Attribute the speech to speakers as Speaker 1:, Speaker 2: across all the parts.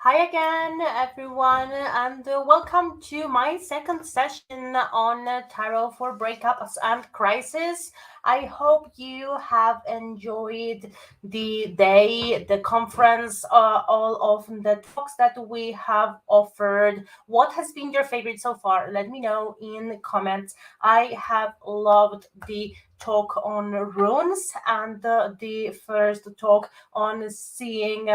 Speaker 1: Hi again, everyone, and welcome to my second session on tarot for breakups and crisis. I hope you have enjoyed the day, the conference, all of the talks that we have offered. What has been your favorite so far? Let me know in the comments. I have loved the talk on runes and the first talk on seeing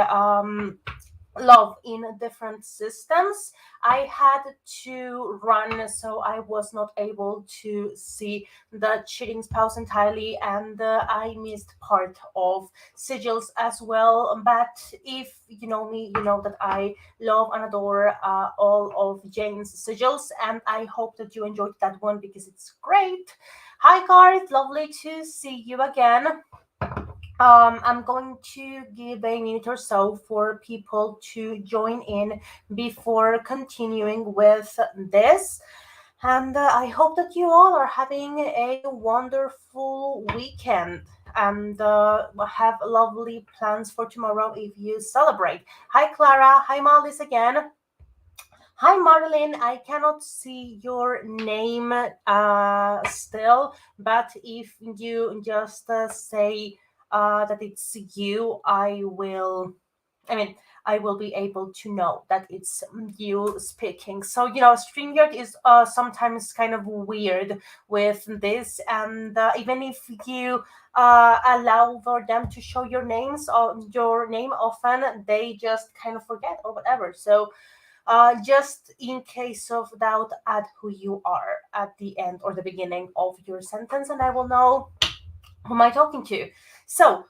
Speaker 1: love in different systems. I had to run, so I was not able to see the cheating spouse entirely, and I missed part of sigils as well. But if you know me, you know that I love and adore all of Jane's sigils, and I hope that you enjoyed that one because it's great. Hi, Garth, lovely to see you again. I'm going to give a minute or so for people to join in before continuing with this. And I hope that you all are having a wonderful weekend and have lovely plans for tomorrow if you celebrate. Hi, Clara. Hi, Malis again. Hi, Marilyn. I cannot see your name still, but if you just say that it's you, I will be able to know that it's you speaking. So, StreamYard is sometimes kind of weird with this, and even if you allow for them to show your name often, they just kind of forget or whatever. So, just in case of doubt, add who you are at the end or the beginning of your sentence, and I will know who am I talking to. So,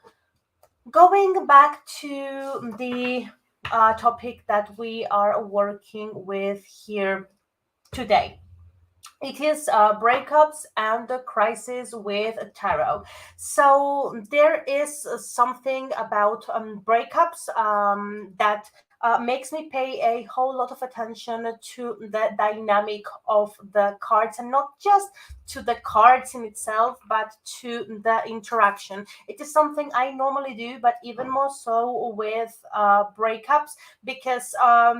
Speaker 1: going back to the topic that we are working with here today. It is breakups and the crisis with tarot. So there is something about breakups that makes me pay a whole lot of attention to the dynamic of the cards, and not just to the cards in itself, but to the interaction. It is something I normally do, but even more so with breakups, because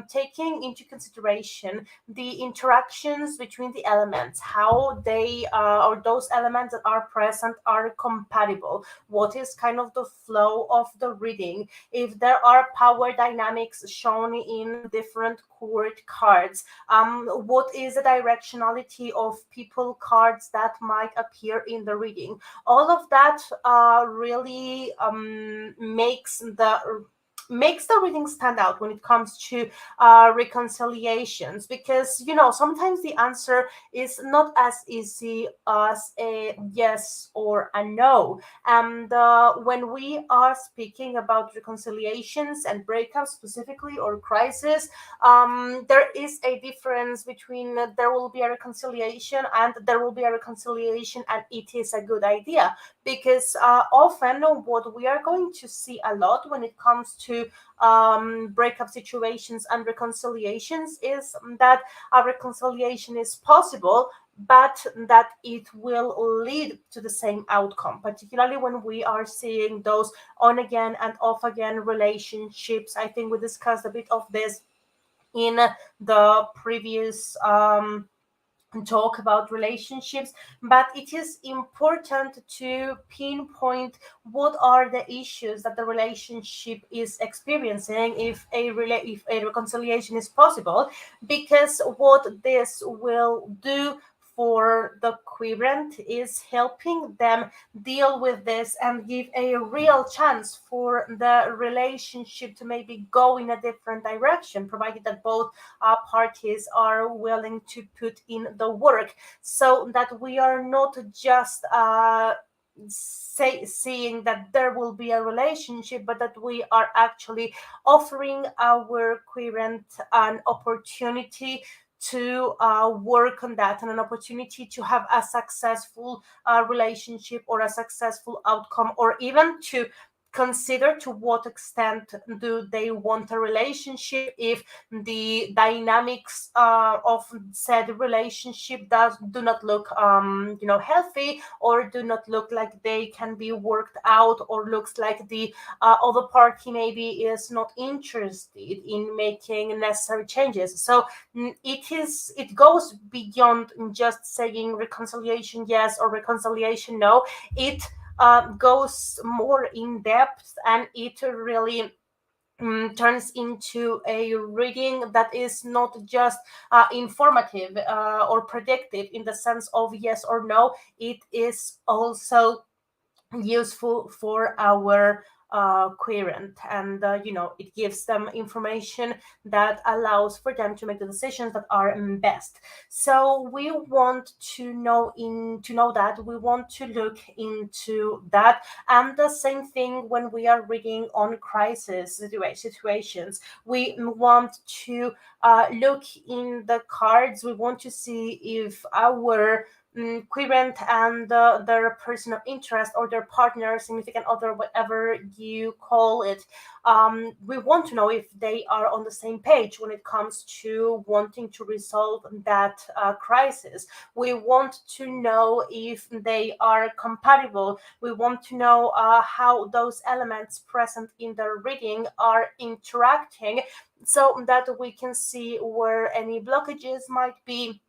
Speaker 1: taking into consideration the interactions between the elements, how they or those elements that are present are compatible, what is kind of the flow of the reading, if there are power dynamics shown in different court cards, what is the directionality of people cards that might appear in the reading. All of that really makes the reading stand out when it comes to reconciliations, because sometimes the answer is not as easy as a yes or a no. And when we are speaking about reconciliations and breakups specifically, or crisis, there is a difference between there will be a reconciliation and there will be a reconciliation and it is a good idea, because often what we are going to see a lot when it comes to breakup situations and reconciliations is that a reconciliation is possible, but that it will lead to the same outcome, particularly when we are seeing those on again and off again relationships. I think we discussed a bit of this in the previous talk about relationships, but it is important to pinpoint what are the issues that the relationship is experiencing if a reconciliation is possible, because what this will do for the querent is helping them deal with this and give a real chance for the relationship to maybe go in a different direction, provided that both parties are willing to put in the work, so that we are not just seeing that there will be a relationship, but that we are actually offering our querent an opportunity to work on that, and an opportunity to have a successful relationship or a successful outcome, or even to consider to what extent do they want a relationship, if the dynamics of said relationship do not look healthy, or do not look like they can be worked out, or looks like the other party maybe is not interested in making necessary changes. So it goes beyond just saying reconciliation yes or reconciliation no. It goes more in depth, and it really turns into a reading that is not just informative or predictive in the sense of yes or no. It is also useful for our querent, and it gives them information that allows for them to make the decisions that are best. So we want to know that, we want to look into that. And the same thing when we are reading on crisis situations, we want to look in the cards. We want to see if our querent and their person of interest, or their partner, significant other, whatever you call it, we want to know if they are on the same page when it comes to wanting to resolve that crisis. We want to know if they are compatible. We want to know how those elements present in the reading are interacting, so that we can see where any blockages might be,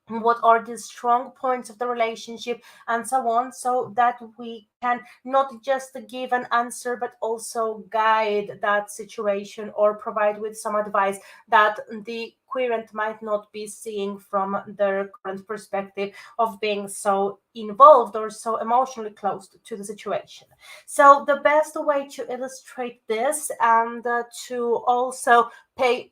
Speaker 1: what are the strong points of the relationship, and so on, so that we can not just give an answer but also guide that situation, or provide with some advice that the querent might not be seeing from their current perspective of being so involved or so emotionally close to the situation. So the best way to illustrate this, and to also pay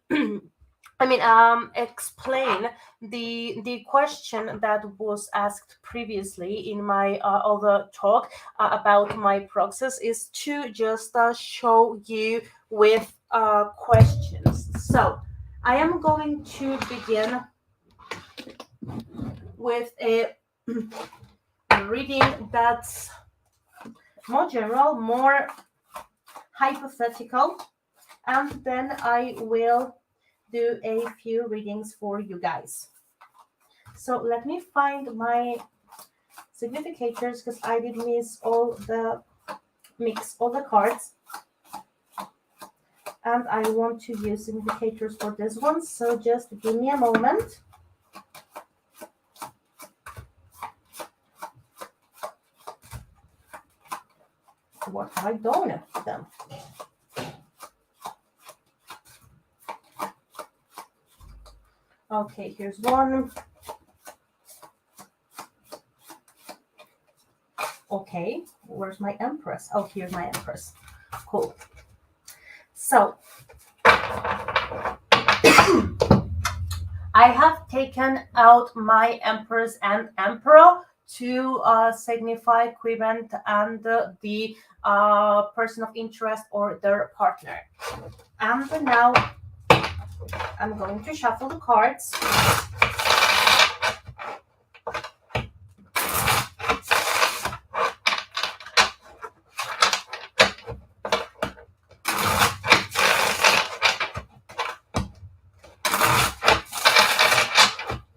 Speaker 1: explain the question that was asked previously in my other talk about my process, is to just show you with questions. So I am going to begin with a reading that's more general, more hypothetical, and then I will do a few readings for you guys. So let me find my significators, because I did mix all the cards, and I want to use significators for this one, so just give me a moment. What have I done with them? Okay, here's one. Okay, where's my Empress? Oh, here's my Empress. Cool. So, I have taken out my Empress and Emperor to signify querent and the person of interest or their partner. And now I'm going to shuffle the cards.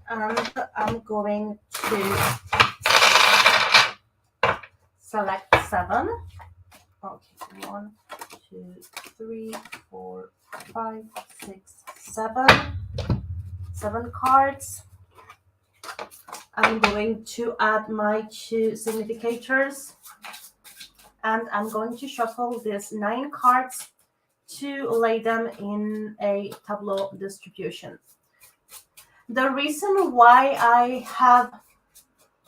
Speaker 1: And I'm going to select 7. Okay, 1, 2, 3, 4, 5, 6, 7. 7 cards. I'm going to add my 2 significators, and I'm going to shuffle these 9 cards to lay them in a tableau distribution. The reason why I have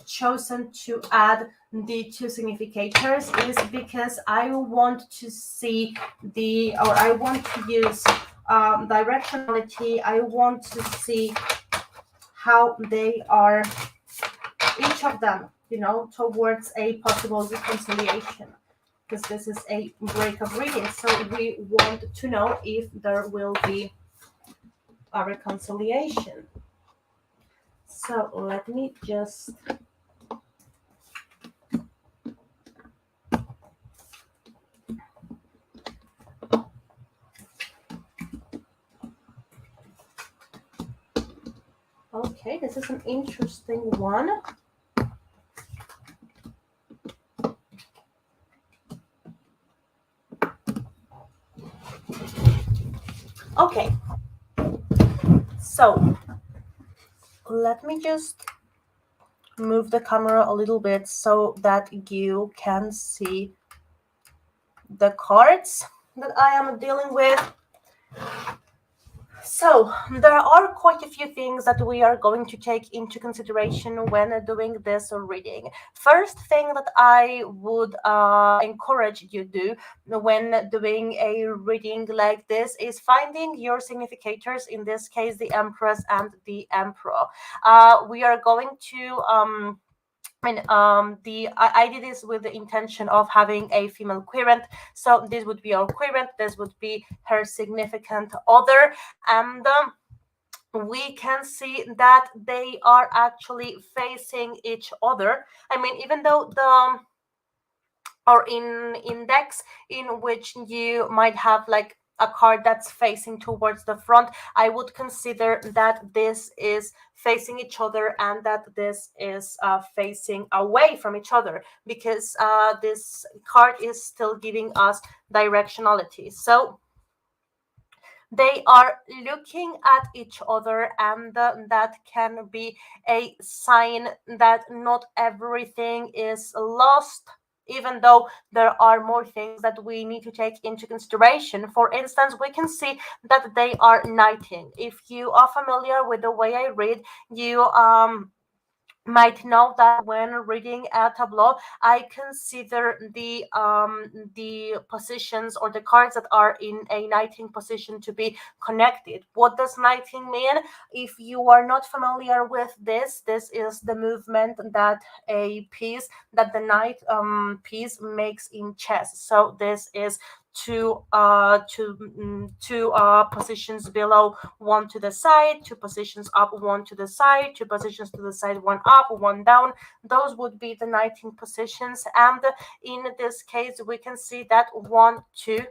Speaker 1: chosen to add the 2 significators is because I want to see I want to use directionality. I want to see how they are, each of them, towards a possible reconciliation, because this is a breakup reading. So we want to know if there will be a reconciliation. So let me just Okay, this is an interesting one. Okay, so let me just move the camera a little bit so that you can see the cards that I am dealing with. So, there are quite a few things that we are going to take into consideration when doing this reading. First thing that I would encourage you do when doing a reading like this is finding your significators, in this case, the Empress and the Emperor. We are going to I did this with the intention of having a female querent. So this would be our querent, this would be her significant other, and we can see that they are actually facing each other. I mean, even though the or in index in which you might have like a card that's facing towards the front, I would consider that this is facing each other and that this is facing away from each other, because this card is still giving us directionality. So they are looking at each other, and that can be a sign that not everything is lost, even though there are more things that we need to take into consideration. For instance, we can see that they are knighting. If you are familiar with the way I read, you might know that when reading a tableau, I consider the positions or the cards that are in a knighting position to be connected. What does knighting mean? If you are not familiar with this is the movement that a piece that the knight piece makes in chess. So this is two positions below, one to the side, two positions up, one to the side, two positions to the side, one up, one down. Those would be the knighting positions. And in this case, we can see that one, two,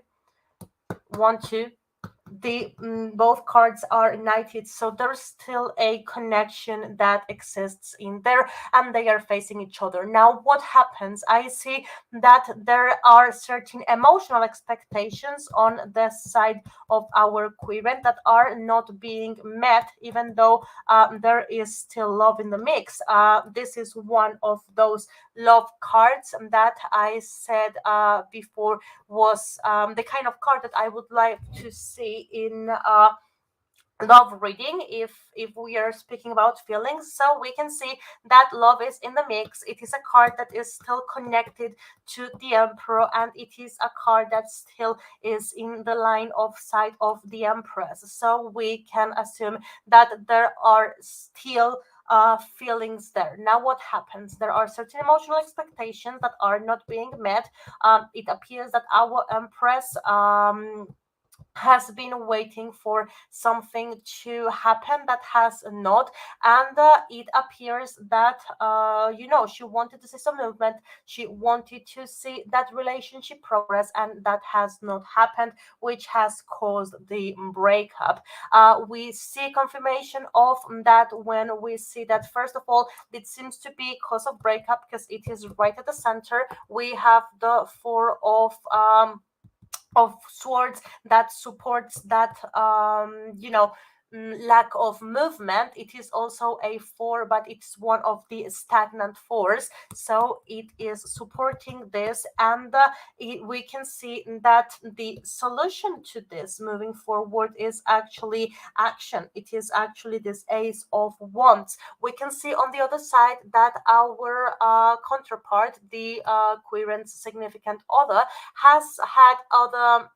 Speaker 1: one, two, the both cards are knighted, so there's still a connection that exists in there, and they are facing each other. Now what happens? I see that there are certain emotional expectations on the side of our querent that are not being met, even though there is still love in the mix. This is one of those love cards that I said before was the kind of card that I would like to see in love reading, if we are speaking about feelings. So we can see that love is in the mix. It is a card that is still connected to the Emperor, and it is a card that still is in the line of sight of the Empress. So we can assume that there are still feelings there. Now what happens? There are certain emotional expectations that are not being met. It appears that our Empress has been waiting for something to happen that has not, and it appears that she wanted to see some movement, she wanted to see that relationship progress, and that has not happened, which has caused the breakup. We see confirmation of that when we see that, first of all, it seems to be cause of breakup because it is right at the center. We have the four of swords that supports that lack of movement. It is also a four, but it's one of the stagnant fours, so it is supporting this. And we can see that the solution to this moving forward is actually action. It is actually this Ace of Wands. We can see on the other side that our counterpart, the querent's significant other, has had other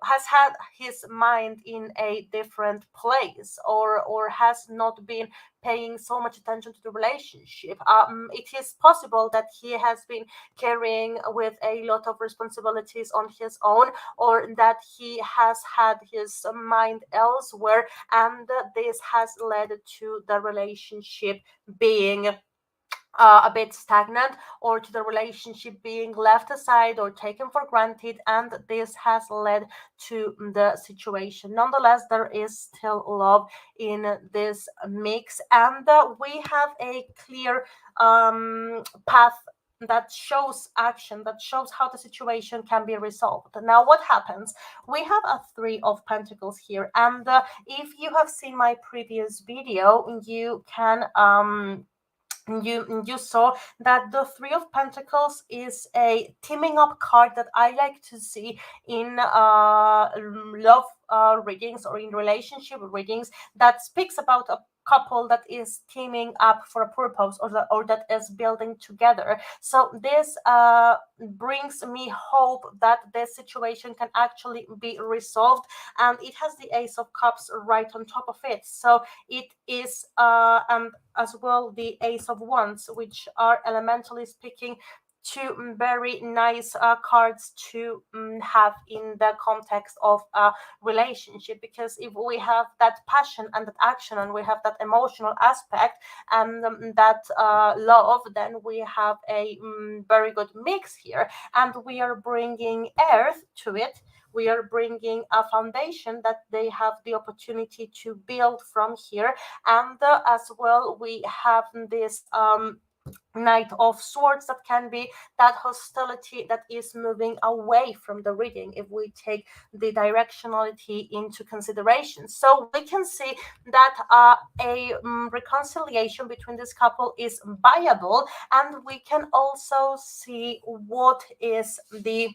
Speaker 1: has had his mind in a different place, or has not been paying so much attention to the relationship. It is possible that he has been carrying with a lot of responsibilities on his own, or that he has had his mind elsewhere, and this has led to the relationship being a bit stagnant, or to the relationship being left aside or taken for granted, and this has led to the situation. Nonetheless, there is still love in this mix, and we have a clear path that shows action, that shows how the situation can be resolved. Now, what happens? We have a Three of Pentacles here, and if you have seen my previous video, you saw that the Three of Pentacles is a teaming up card that I like to see in love readings or in relationship readings, that speaks about a couple that is teaming up for a purpose, or that is building together. So this brings me hope that this situation can actually be resolved, and it has the Ace of Cups right on top of it. So it is and as well the Ace of Wands, which are elementally speaking two very nice cards to have in the context of a relationship. Because if we have that passion and that action, and we have that emotional aspect, and that love, then we have a very good mix here, and we are bringing earth to it. We are bringing a foundation that they have the opportunity to build from here. And as well, we have this Knight of Swords, that can be that hostility that is moving away from the reading, if we take the directionality into consideration. So we can see that a reconciliation between this couple is viable, and we can also see what is the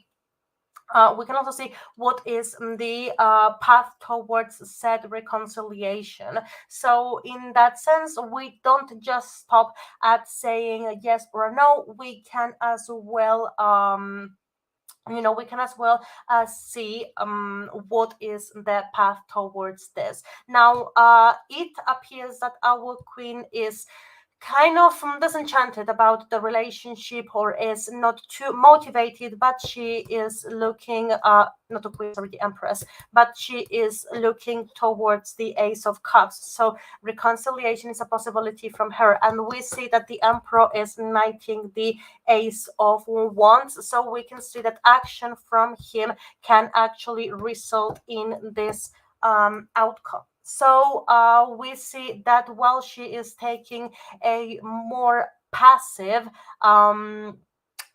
Speaker 1: path towards said reconciliation. So in that sense, we don't just stop at saying a yes or a no. We can as well see what is the path towards this. Now it appears that our queen is kind of disenchanted about the relationship, or is not too motivated, but she is looking not the queen, sorry, the empress, but she is looking towards the Ace of Cups. So reconciliation is a possibility from her, and we see that the emperor is knighting the Ace of Wands. So we can see that action from him can actually result in this outcome. So we see that while she is taking a more passive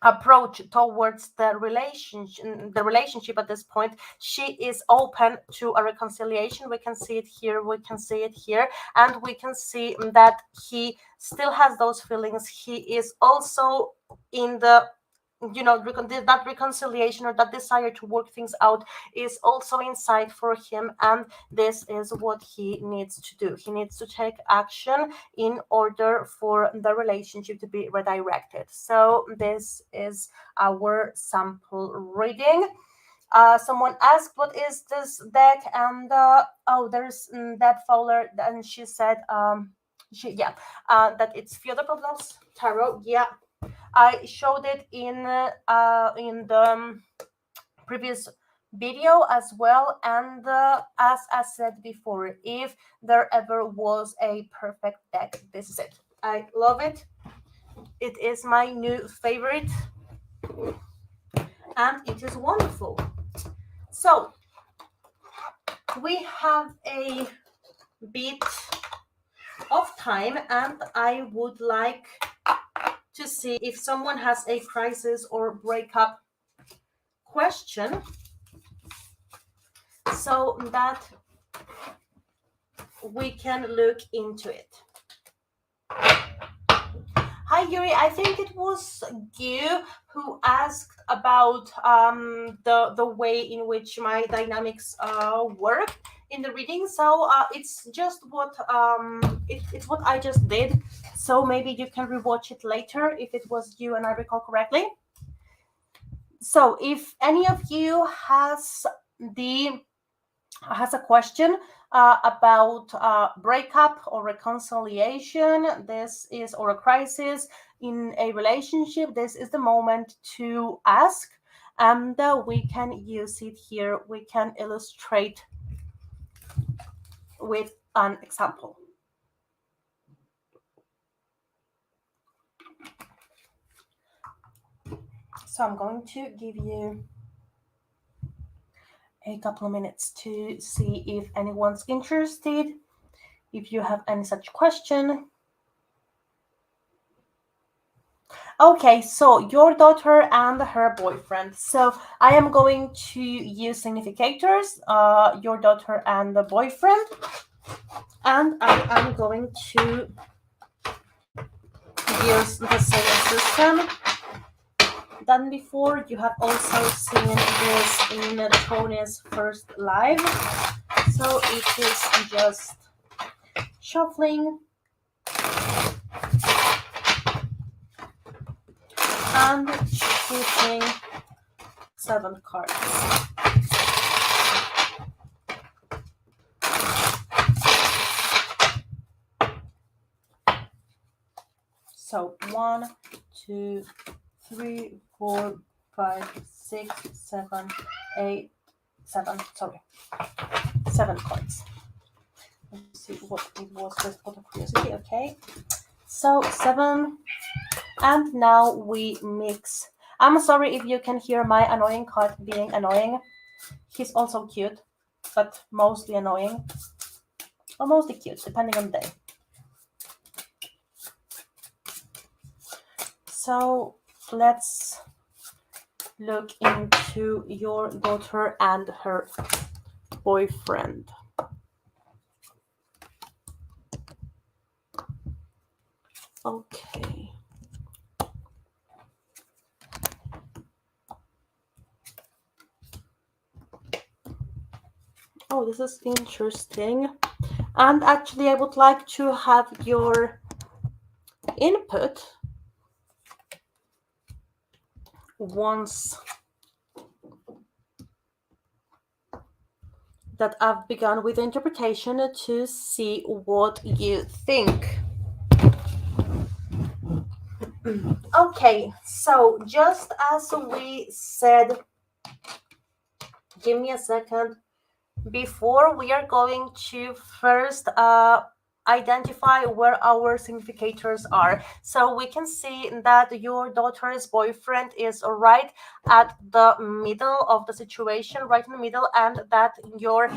Speaker 1: approach towards the relationship at this point, she is open to a reconciliation. We can see it here, we can see it here, and we can see that he still has those feelings. He is also in the that reconciliation, or that desire to work things out, is also inside for him, and this is what he needs to do. He needs to take action in order for the relationship to be redirected. So this is our sample reading. Someone asked, what is this deck? And there's Deb Fowler, and she said that it's Fyodor Pavlov's tarot. Yeah, I showed it in the previous video as well. And as I said before, if there ever was a perfect deck, this is it. I love it. It is my new favorite, and it is wonderful. So we have a bit of time, and I would like to see if someone has a crisis or breakup question, so that we can look into it. Hi Yuri, I think it was you who asked about the way in which my dynamics work in the reading. So it's just it's what I just did. So maybe you can rewatch it later if it was you and I recall correctly. So if any of you has a question about breakup or reconciliation, or a crisis in a relationship, this is the moment to ask, and we can use it here. We can illustrate with an example. So I'm going to give you a couple of minutes to see if anyone's interested, if you have any such question. Okay, so your daughter and her boyfriend. So I am going to use significators, your daughter and the boyfriend, and I am going to use the same system than before. You have also seen this in Tony's first live. So it is just shuffling and choosing 7 cards. So 1, 2, 3, 4, 5, 6, 7, 8, 7. Sorry, 7 cards. Let's see what it was just out of curiosity. Okay, so 7, and now we mix. I'm sorry if you can hear my annoying cat being annoying. He's also cute, but mostly annoying, or mostly cute, depending on the day. So let's look into your daughter and her boyfriend. Okay. Oh, this is interesting. And actually, I would like to have your input once that I've begun with the interpretation to see what you think. Okay, so just as we said, give me a second. Before we are going to first identify where our significators are. So we can see that your daughter's boyfriend is right at the middle of the situation, right in the middle, and that your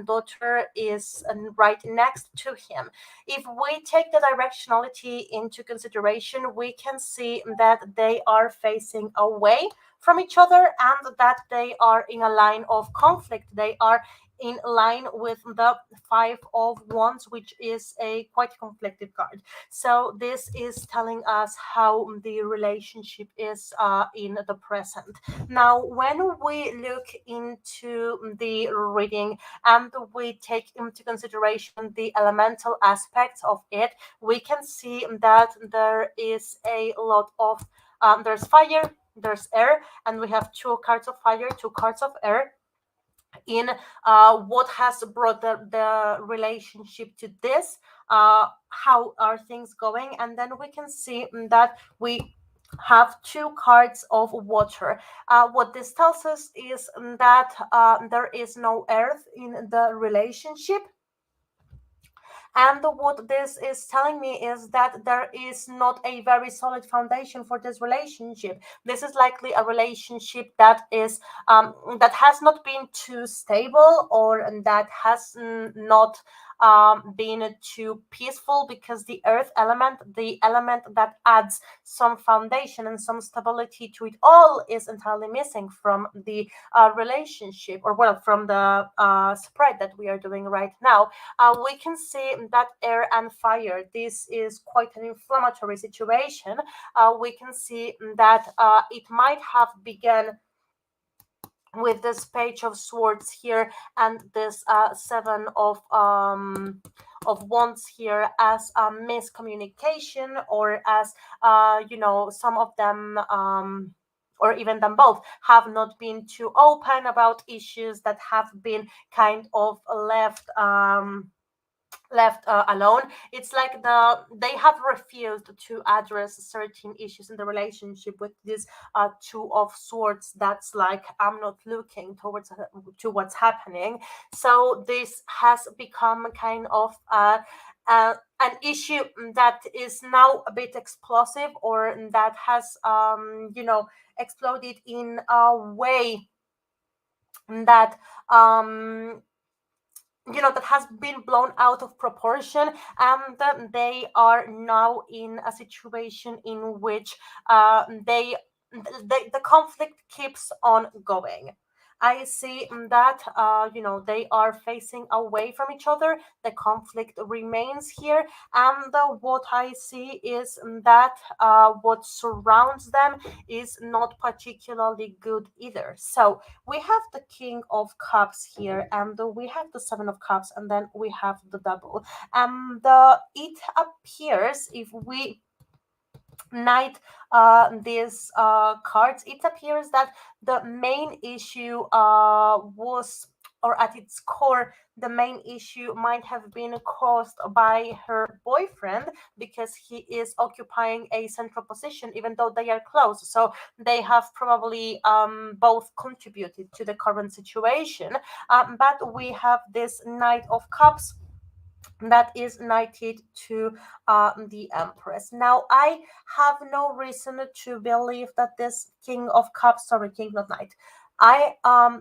Speaker 1: daughter is right next to him. If we take the directionality into consideration, we can see that they are facing away from each other and that they are in a line of conflict. They are in line with the 5 of Wands, which is a quite conflicted card. So this is telling us how the relationship is in the present. Now, when we look into the reading and we take into consideration the elemental aspects of it, we can see that there is a lot of there's fire, there's air, and we have 2 cards of fire, 2 cards of air in what has brought the relationship to this, how are things going, and then we can see that we have 2 cards of water. What this tells us is that there is no earth in the relationship. And what this is telling me is that there is not a very solid foundation for this relationship. This is likely a relationship that is that has not been too stable, or that has not been too peaceful, because the earth element, the element that adds some foundation and some stability to it all, is entirely missing from the relationship, or well, from the spread that we are doing right now. We can see that air and fire, this is quite an inflammatory situation. We can see that it might have begun with this Page of Swords here and this 7 of Wands here as a miscommunication, or as some of them or even them both have not been too open about issues that have been kind of left alone. It's like they have refused to address certain issues in the relationship with this 2 of Swords. That's like, I'm not looking towards to what's happening. So this has become kind of an issue that is now a bit explosive, or that has exploded in a way that that has been blown out of proportion, and they are now in a situation in which the conflict keeps on going. I see that they are facing away from each other. The conflict remains here, and what I see is that what surrounds them is not particularly good either. So we have the King of Cups here, and we have the Seven of Cups, and then we have the double. And it appears, if we night these cards, it appears that the main issue was, or at its core, the main issue might have been caused by her boyfriend, because he is occupying a central position even though they are close. So they have probably both contributed to the current situation. But we have this Knight of Cups that is knighted to the Empress. Now, I have no reason to believe that this King of Cups, sorry, King, not Knight. I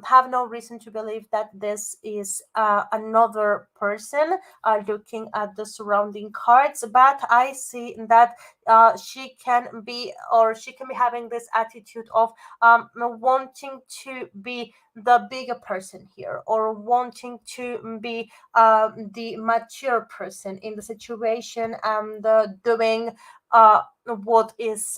Speaker 1: have no reason to believe that this is another person looking at the surrounding cards, but I see that she can be, or she can be having this attitude of wanting to be the bigger person here, or wanting to be the mature person in the situation, and doing what is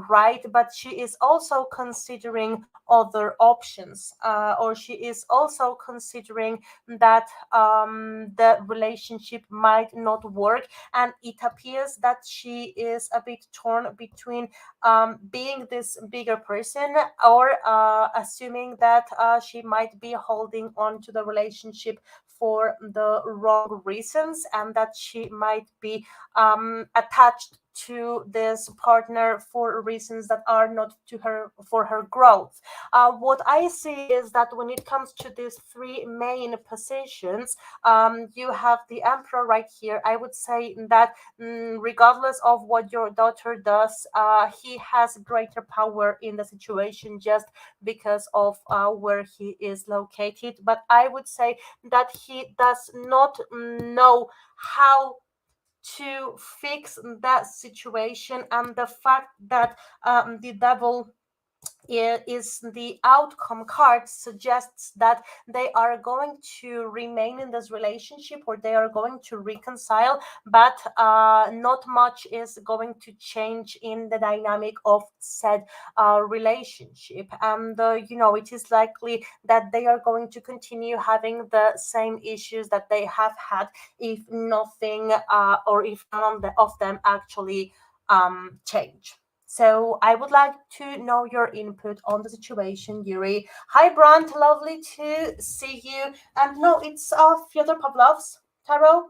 Speaker 1: right, but she is also considering other options, or she is also considering that the relationship might not work, and it appears that she is a bit torn between being this bigger person, or assuming that she might be holding on to the relationship for the wrong reasons, and that she might be attached to this partner for reasons that are not to her, for her growth. What I see is that when it comes to these three main positions, you have the Emperor right here. I would say that regardless of what your daughter does, he has greater power in the situation just because of where he is located. But I would say that he does not know how to fix that situation, and the fact that the devil is the outcome card suggests that they are going to remain in this relationship, or they are going to reconcile, but not much is going to change in the dynamic of said relationship. And it is likely that they are going to continue having the same issues that they have had, if nothing or if none of them actually change. So I would like to know your input on the situation, Yuri. Hi, Brant. Lovely to see you. And no, it's Fyodor Pavlov's tarot.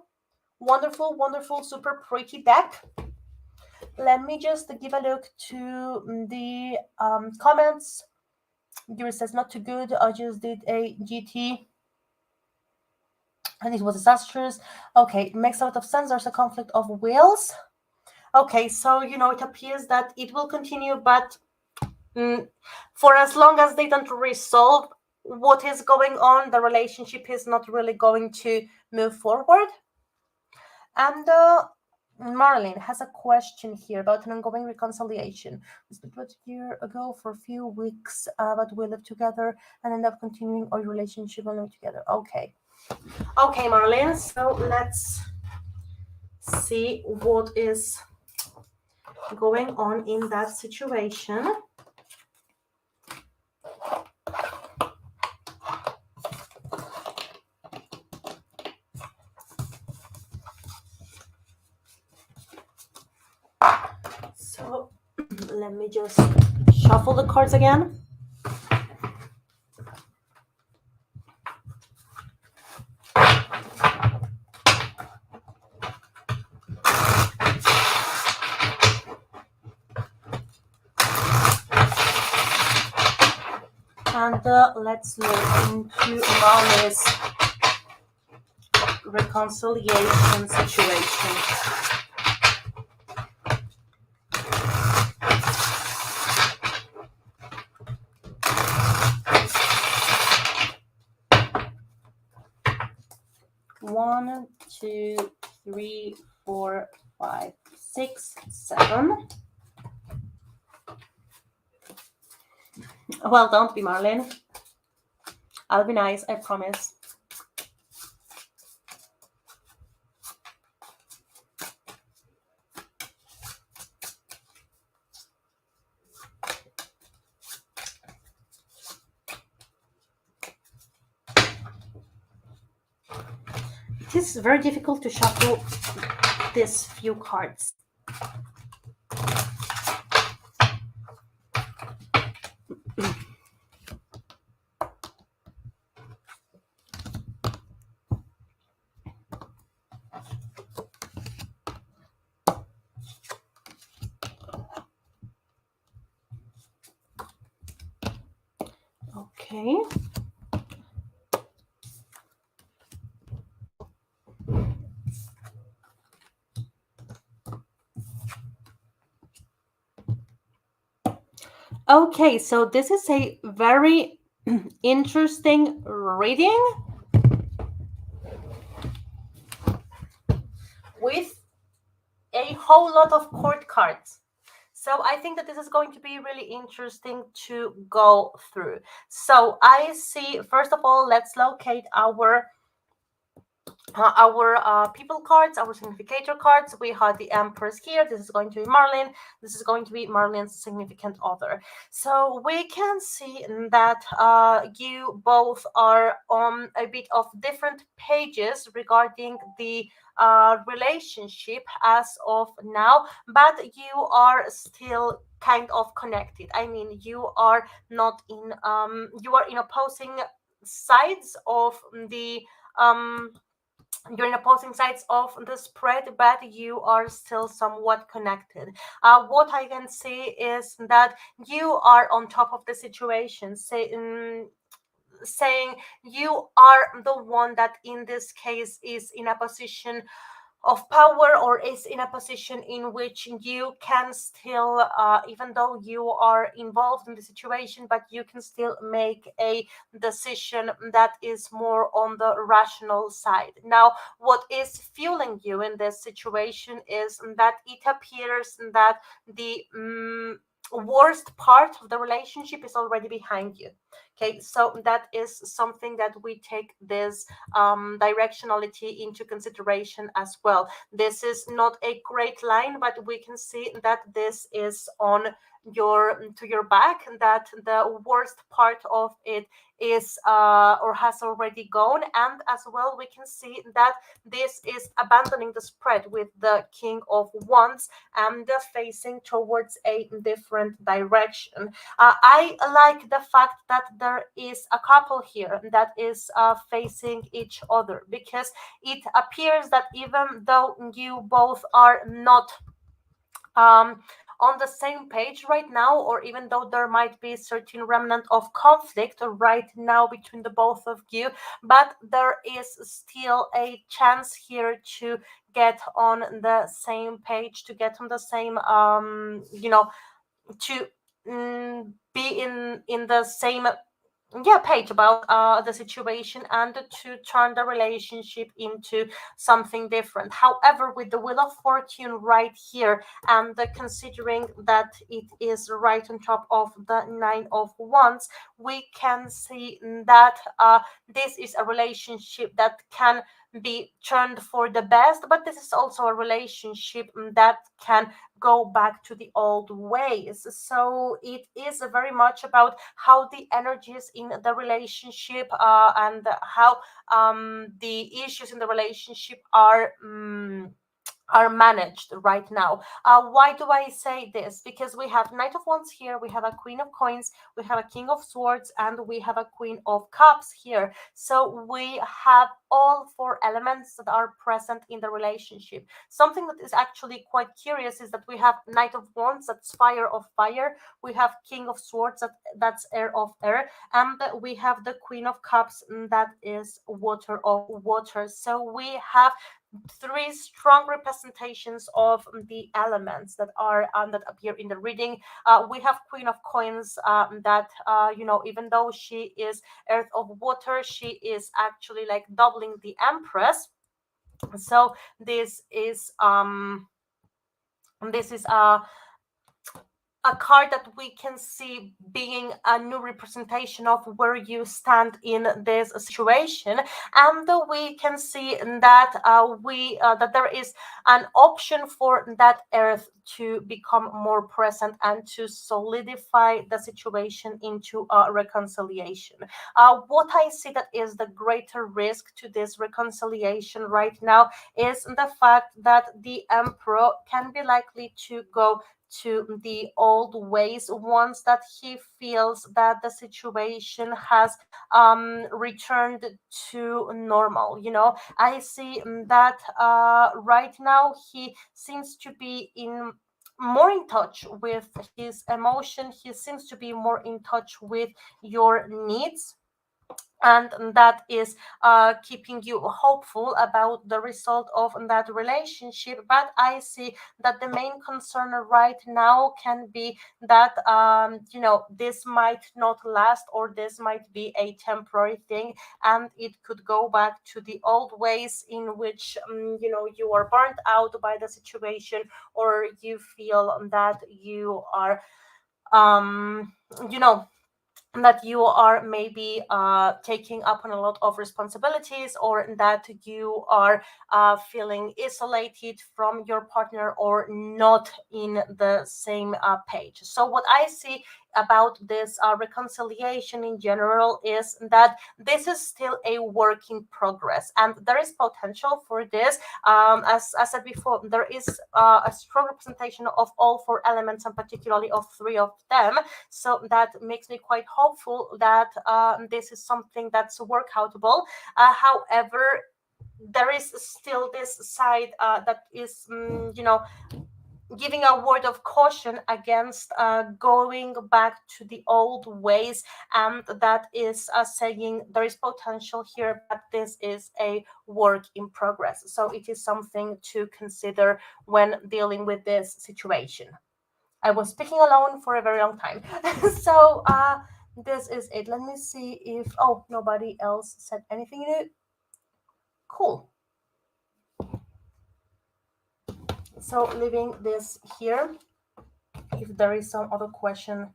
Speaker 1: Wonderful, wonderful, super pretty deck. Let me just give a look to the comments. Yuri says, not too good. I just did a GT and it was disastrous. Okay, it makes a lot of sense. There's a conflict of wills. Okay, so it appears that it will continue, but for as long as they don't resolve what is going on, the relationship is not really going to move forward. And Marlene has a question here about an ongoing reconciliation. We split about a year ago for a few weeks, but we lived together and ended up continuing our relationship and living together. Okay, Marlene, so let's see what is going on in that situation. So let me just shuffle the cards again. And let's look into Marley's reconciliation situation. One, two, three, four, five, six, seven. Well, don't be Marlene. I'll be nice, I promise. It is very difficult to shuffle these few cards. Okay. Okay, so this is a very interesting reading with a whole lot of court cards. So I think that this is going to be really interesting to go through. So I see, first of all, let's locate our people cards, our significator cards. We have the Empress here. This is going to be Marlene. This is going to be Marlene's significant other. So we can see that you both are on a bit of different pages regarding the relationship as of now, but you are still kind of connected. I mean, you are not in you are in opposing sides of the you're in opposing sides of the spread, but you are still somewhat connected. What I can see is that you are on top of the situation, saying you are the one that in this case is in a position of power, or is in a position in which you can still, even though you are involved in the situation, but you can still make a decision that is more on the rational side. Now, what is fueling you in this situation is that it appears that the worst part of the relationship is already behind you. Okay, so that is something that we take this directionality into consideration as well. This is not a great line, but we can see that this is on your back, that the worst part of it is or has already gone, and as well we can see that this is abandoning the spread with the King of Wands and facing towards a different direction. I like the fact that there is a couple here that is facing each other, because it appears that even though you both are not on the same page right now, or even though there might be a certain remnant of conflict right now between the both of you, but there is still a chance here to get on the same page, to get on the same to be in the same page about the situation, and to turn the relationship into something different. However, with the Wheel of Fortune right here, and considering that it is right on top of the Nine of Wands, we can see that this is a relationship that can be turned for the best, but this is also a relationship that can go back to the old ways. So it is very much about how the energies in the relationship and how the issues in the relationship are managed right now. Why do I say this? Because we have Knight of Wands here, we have a Queen of Coins, we have a King of Swords, and we have a Queen of Cups here. So we have all four elements that are present in the relationship. Something that is actually quite curious is that we have Knight of Wands, that's fire of fire. We have King of Swords, that's air of air. And we have the Queen of Cups, that is water of water. So we have three strong representations of the elements that are that appear in the reading. We have Queen of Coins, that even though she is earth of water, she is actually like doubling the Empress. So this is a card that we can see being a new representation of where you stand in this situation, and we can see that that there is an option for that earth to become more present and to solidify the situation into a reconciliation. What I see that is the greater risk to this reconciliation right now is the fact that the Emperor can be likely to go to the old ways once that he feels that the situation has returned to normal. I see that right now he seems to be in more in touch with his emotion. He seems to be more in touch with your needs, and that is keeping you hopeful about the result of that relationship. But I see that the main concern right now can be that this might not last, or this might be a temporary thing, and it could go back to the old ways in which you are burnt out by the situation, or you feel that you are um you know that you are maybe taking up on a lot of responsibilities, or that you are feeling isolated from your partner, or not in the same page. So what I see about this reconciliation in general is that this is still a work in progress, and there is potential for this. As I said before, there is a strong representation of all four elements, and particularly of three of them. So that makes me quite hopeful that this is something that's workoutable. However, there is still this side that is, giving a word of caution against going back to the old ways, and that is saying there is potential here, but this is a work in progress. So it is something to consider when dealing with this situation. I was speaking alone for a very long time. So this is it. Let me see if nobody else said anything new. Cool. So leaving this here. If there is some other question.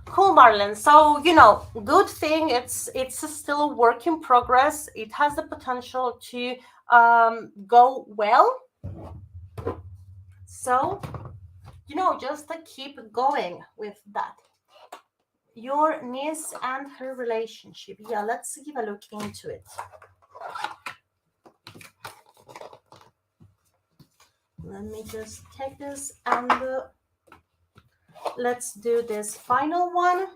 Speaker 1: Cool, Marlon. So good thing. It's still a work in progress. It has the potential to go well. So just to keep going with that. Your niece and her relationship. Yeah, let's give a look into it. Let me just take this, and let's do this final one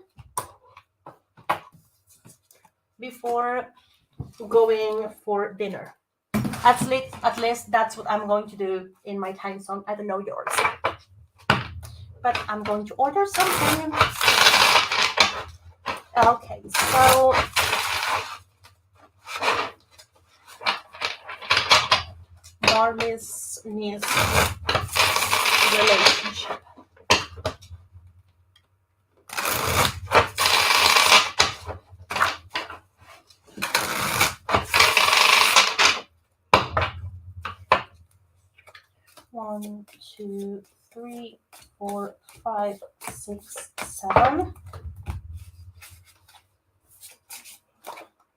Speaker 1: before going for dinner. At least that's what I'm going to do in my time zone. I don't know yours, but I'm going to order something. Okay, so Marley's niece relationship. One, two, three, 4, 5, 6, 7.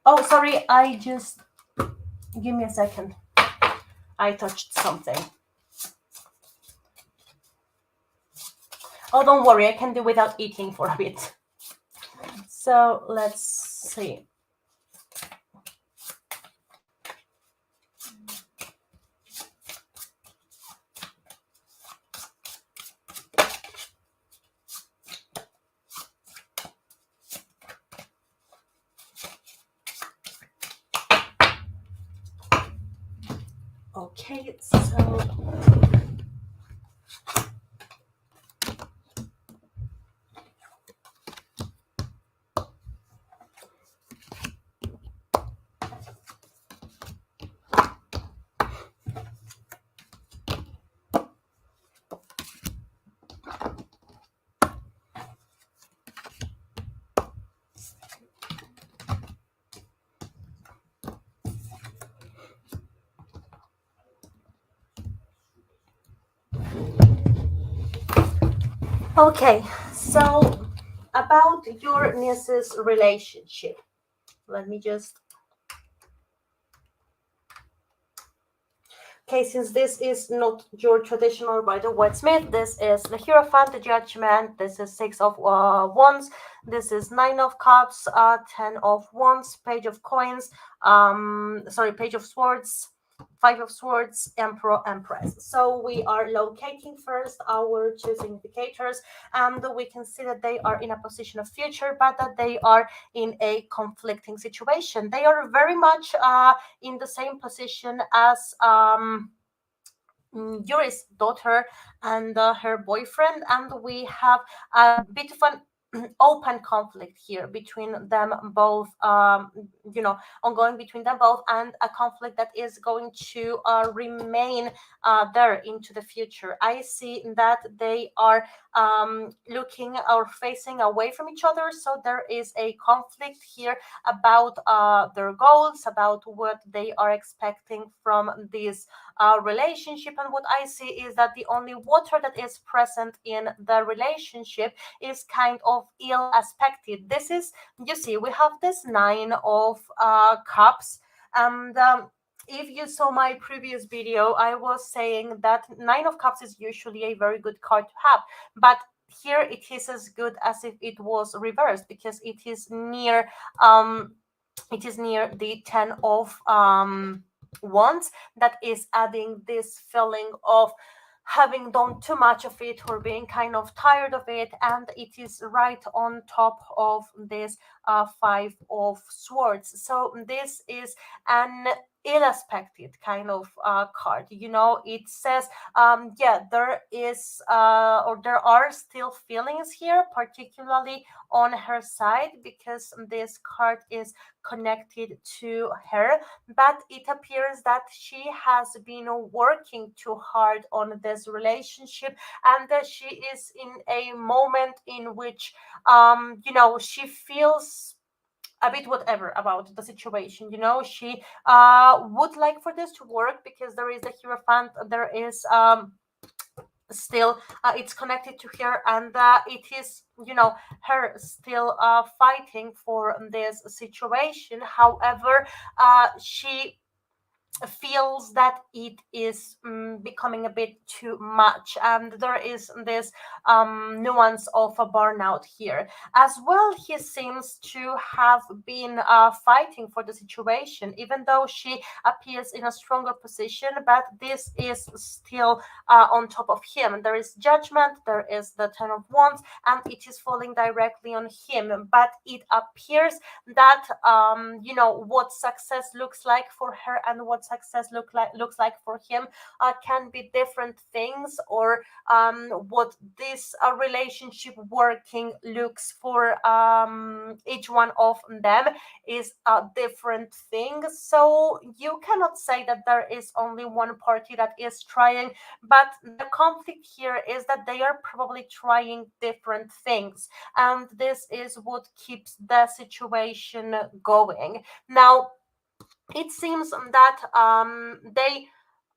Speaker 1: Oh, sorry, give me a second. I touched something. Oh, don't worry, I can do without eating for a bit. So let's see. Okay, so about your niece's relationship. Let me just. Okay, since this is not your traditional Rider Waite Smith, this is the Hierophant, the Judgment, this is Six of Wands, this is Nine of Cups, Ten of Wands, Page of Coins, Page of Swords, Five of Swords, Emperor, Empress. So we are locating first our two significators, and we can see that they are in a position of future, but that they are in a conflicting situation. They are very much in the same position as Yuri's daughter and her boyfriend, and we have a bit of an open conflict here between them both, ongoing between them both, and a conflict that is going to remain there into the future. I see that they are looking or facing away from each other, so there is a conflict here about their goals, about what they are expecting from this relationship. And what I see is that the only water that is present in the relationship is kind of ill aspected. This is, you see, we have this Nine of Cups, and if you saw my previous video, I was saying that Nine of Cups is usually a very good card to have, but here it is as good as if it was reversed, because um it is near the Ten of Wands, that is adding this feeling of having done too much of it or being kind of tired of it, and it is right on top of this Five of Swords. So this is an ill-aspected kind of card. It says yeah, there is or there are still feelings here, particularly on her side, because this card is connected to her, but it appears that she has been working too hard on this relationship, and that she is in a moment in which she feels a bit whatever about the situation. She would like for this to work, because there is the Hierophant, there is still it's connected to her, and it is her still fighting for this situation. However, she feels that it is becoming a bit too much, and there is this nuance of a burnout here as well. He seems to have been fighting for the situation, even though she appears in a stronger position, but this is still on top of him. There is Judgment, there is the Ten of Wands, and it is falling directly on him, but it appears that what success looks like for her and what success looks like for him can be different things, or what this relationship working looks for each one of them is a different thing. So you cannot say that there is only one party that is trying, but the conflict here is that they are probably trying different things, and this is what keeps the situation going. Now, it seems that they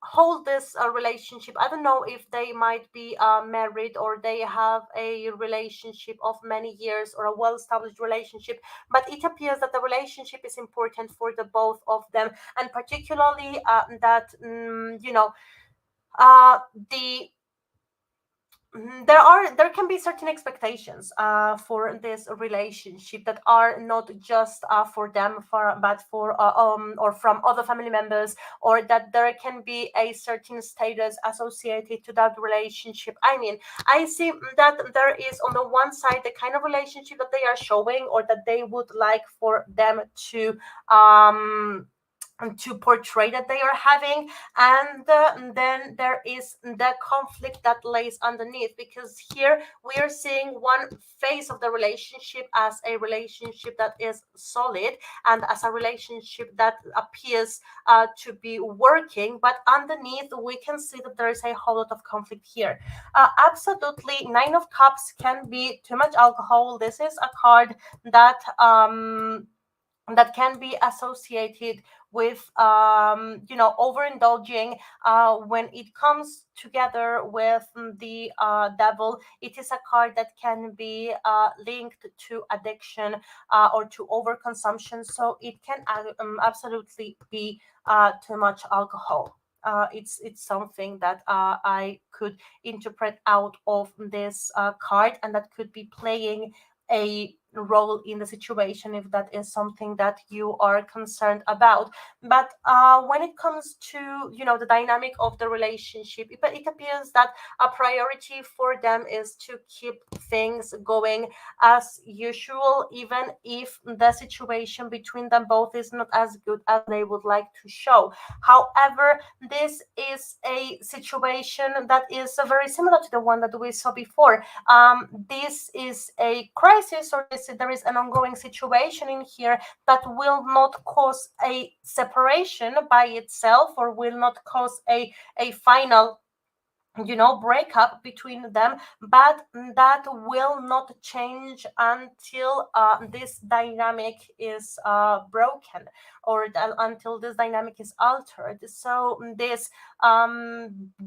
Speaker 1: hold this relationship. I don't know if they might be married, or they have a relationship of many years, or a well-established relationship, but it appears that the relationship is important for the both of them, and particularly that the there can be certain expectations for this relationship that are not just for them, but for or from other family members, or that there can be a certain status associated to that relationship. I mean, I see that there is on the one side the kind of relationship that they are showing, or that they would like for them um to portray that they are having, and then there is the conflict that lays underneath, because here we are seeing one phase of the relationship as a relationship that is solid, and as a relationship that appears to be working, but underneath we can see that there is a whole lot of conflict here. Absolutely, Nine of Cups can be too much alcohol. This is a card that can be associated with overindulging. When it comes together with the devil, it is a card that can be linked to addiction or to overconsumption. So it can absolutely be too much alcohol. It's something that I could interpret out of this card, and that could be playing a role in the situation if that is something that you are concerned about. But when it comes to the dynamic of the relationship, it appears that a priority for them is to keep things going as usual, even if the situation between them both is not as good as they would like to show. However, this is a situation that is very similar to the one that we saw before. This is a crisis, or there is an ongoing situation in here that will not cause a separation by itself, or will not cause a final breakup between them, but that will not change until this dynamic is broken, or until this dynamic is altered. So this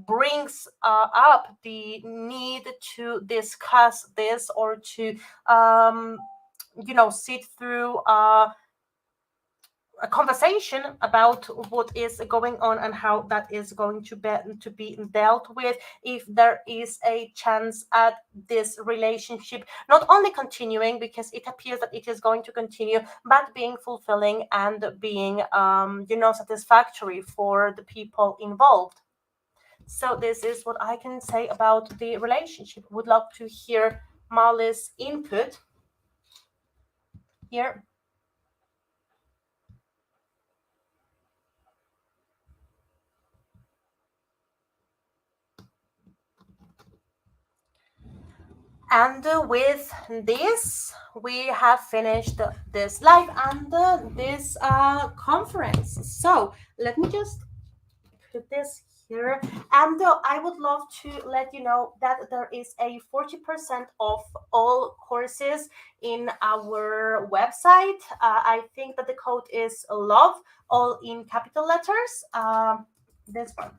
Speaker 1: brings up the need to discuss this, or to sit through a conversation about what is going on and how that is going to be dealt with, if there is a chance at this relationship not only continuing, because it appears that it is going to continue, but being fulfilling and being satisfactory for the people involved. So this is what I can say about the relationship. Would love to hear Molly's input here. And with this, we have finished this live and this conference. So let me just put this here. And I would love to let you know that there is a 40% off all courses in our website. I think that the code is LOVE, all in capital letters. This one,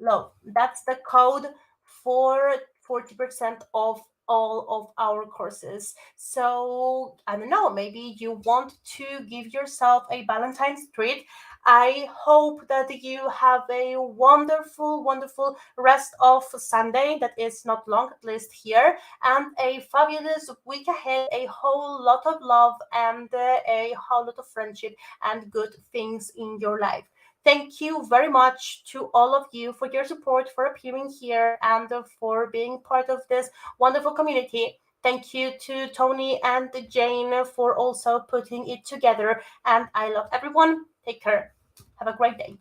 Speaker 1: LOVE. That's the code for 40% off all of our courses. So I don't know, maybe you want to give yourself a Valentine's treat. I hope that you have a wonderful, wonderful rest of Sunday that is not long, at least here, and a fabulous week ahead. A whole lot of love and a whole lot of friendship and good things in your life. Thank you very much to all of you for your support, for appearing here, and for being part of this wonderful community. Thank you to Tony and Jane for also putting it together. And I love everyone. Take care. Have a great day.